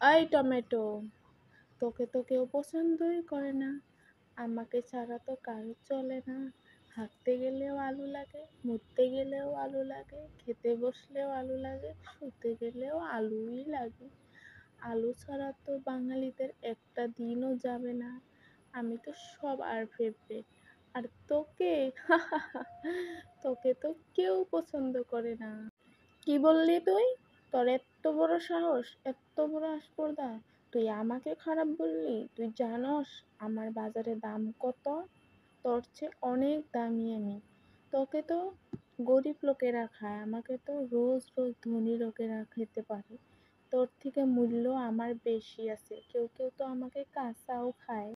এই টমেটো, তোকে তো কেউ পছন্দই করে না। আমাকে ছাড়া তো কারো চলে না। হাঁটতে গেলেও আলু লাগে, মুততে গেলেও আলু লাগে, খেতে বসলেও আলু লাগে, শুতে গেলেও আলুই লাগে। আলু ছাড়া তো বাঙালিদের একটা দিনও যাবে না। আমি তো সবার ফেভারিট। আর তোকে তোকে তো কেউ পছন্দ করে না। কি বললি তুই? তোর এত বড় সাহস, এত বড় আস্পর্ধা! তুই আমাকে খারাপ বললি? তুই জানস আমার বাজারে দাম কত? তোর চেয়ে অনেক দামি আমি। তোকে তো গরিব লোকেরা খায়, আমাকে তো রোজ রোজ ধনী লোকেরা খেতে পারে। তোর থেকে মূল্য আমার বেশি আছে, কেউ কেউ তো আমাকে কাঁচাও খায়।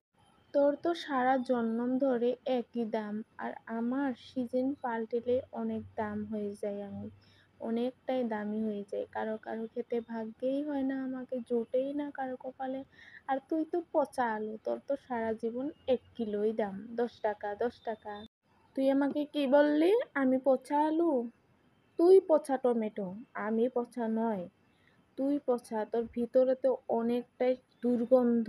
তোর তো সারা জন্ম ধরে একই দাম, আর আমার সিজন পাল্টেলে অনেক দাম হয়ে যায়। আমি অনেকটাই দামি হয়ে যাই, কারো কারো খেতে ভাগ্যেই হয় না, আমাকে জোটেই না কারো কপালে। আর তুই তো পচা আলু, তোর তো সারা জীবন 1 কিলোই দাম, 10 টাকা 10 টাকা। তুই আমাকে কি বললি? আমি পচা আলু? তুই পচা টমেটো, আমি পচা নয়। তুই পচা, তোর ভিতরে তো অনেকটাই দুর্গন্ধ,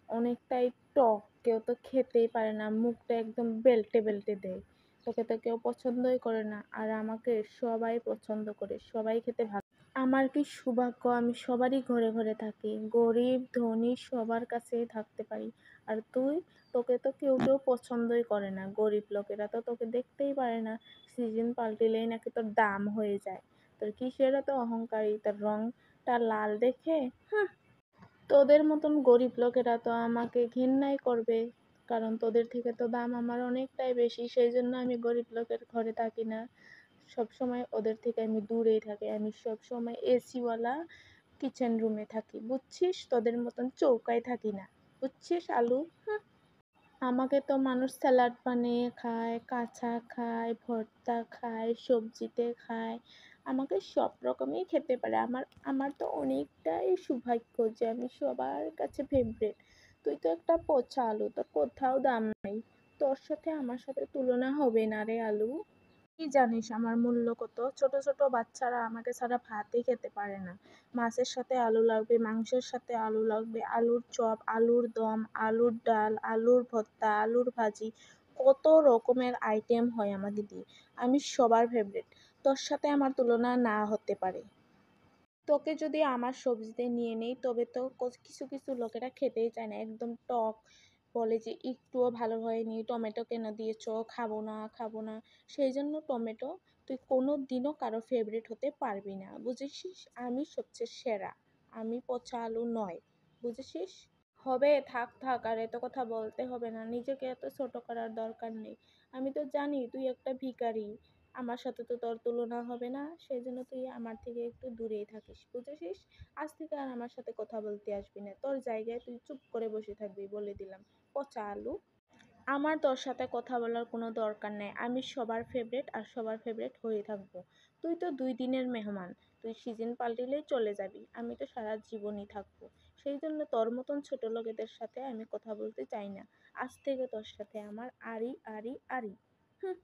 অনেকটাই টক, কেউ তো খেতেই পারে না, মুখটা একদম বেল্টে বেল্টে দেয়। তোকে তো কেউ পছন্দই করে না, আর আমাকে সবাই পছন্দ করে, সবাই খেতে ভালো। আমার কি সৌভাগ্য, আমি সবারই ঘরে ঘরে থাকি, গরিব ধনী সবার কাছেই থাকতে পারি। আর তুই, তোকে তো কেউ কেউ পছন্দই করে না, গরিব লোকেরা তো তোকে দেখতেই পারে না। সিজন পাল্টিলেই নাকি তোর দাম হয়ে যায়। তোর কিসের এত অহংকারী? তোর রংটা লাল দেখে? তোদের মতন গরিব লোকেরা তো আমাকে ঘেন্নাই করবে, কারণ তোদের থেকে তো দাম আমার অনেকটাই বেশি। সেই জন্য আমি গরিব লোকের ঘরে থাকি না, সব সময় ওদের থেকে আমি দূরেই থাকি। আমি সব সময় এসিওয়ালা কিচেন রুমে থাকি, বুঝছিস? তোদের মতন চৌকায় থাকি না, বুঝছিস আলু? আমাকে তো মানুষ স্যালাড বানিয়ে খায়, কাঁচা খায়, ভর্তা খায়, সবজিতে খায়। আমাকে সব রকমই খেতে পারে। আমার আমার তো অনেকটাই সৌভাগ্য যে আমি সবার কাছে ফেভারিট। তুই তো একটা পচা আলু, তোর কোথাও দাম নাই। তোর সাথে আমার সাথে তুলনা হবে না রে আলু। কি জানিস আমার মূল্য কত? ছোট ছোট বাচ্চারা আমাকে ছাড়া ভাতই খেতে পারে না। মাছের সাথে আলু লাগবে, মাংসের সাথে আলু লাগবে, আলুর চপ, আলুর দম, আলুর ডাল, আলুর ভর্তা, আলুর ভাজি, কত রকমের আইটেম হয় আমাকে দিয়ে। আমি সবার ফেভারিট। তোর সাথে আমার তুলনা না হতে পারে। তোকে যদি আমার সবজিতে নিয়ে নেই, তবে তো কিছু কিছু লোকেরা খেতেই চায় না, একদম টক, বলে যে একটুও ভালো হয়নি, টমেটো কেন দিয়েছো, খাবো না খাবো না। সেই জন্য টমেটো তুই কোনো দিনও কারো ফেভারিট হতে পারবি না, বুঝেছিস? আমি সবচেয়ে সেরা, আমি পচা আলু নয়, বুঝেছিস? হবে, থাক থাক, আর এত কথা বলতে হবে না, নিজেকে এত ছোট করার দরকার নেই। আমি তো জানি তুই একটা ভিখারি, আমার সাথে তো তোর তুলনা হবে না, সেই জন্য তুই আমার থেকে একটু দূরেই থাকিস, বুঝেছিস? আজ থেকে আর আমার সাথে কথা বলতে আসবি না, তোর জায়গায় তুই চুপ করে বসে থাকবি, বলে দিলাম। পচা আলু! আমার তোর সাথে কথা বলার কোনো দরকার নেই, আমি সবার ফেভারিট আর সবার ফেভারিট হয়ে থাকবো। তুই তো 2 দিনের মেহমান, তুই সিজন পাল্টিলেই চলে যাবি, আমি তো সারা জীবনই থাকবো। সেই জন্য তোর মতন ছোট লোকেদের সাথে আমি কথা বলতে চাই না। আজ থেকে তোর সাথে আমার আড়ি আড়ি আড়ি। হুম।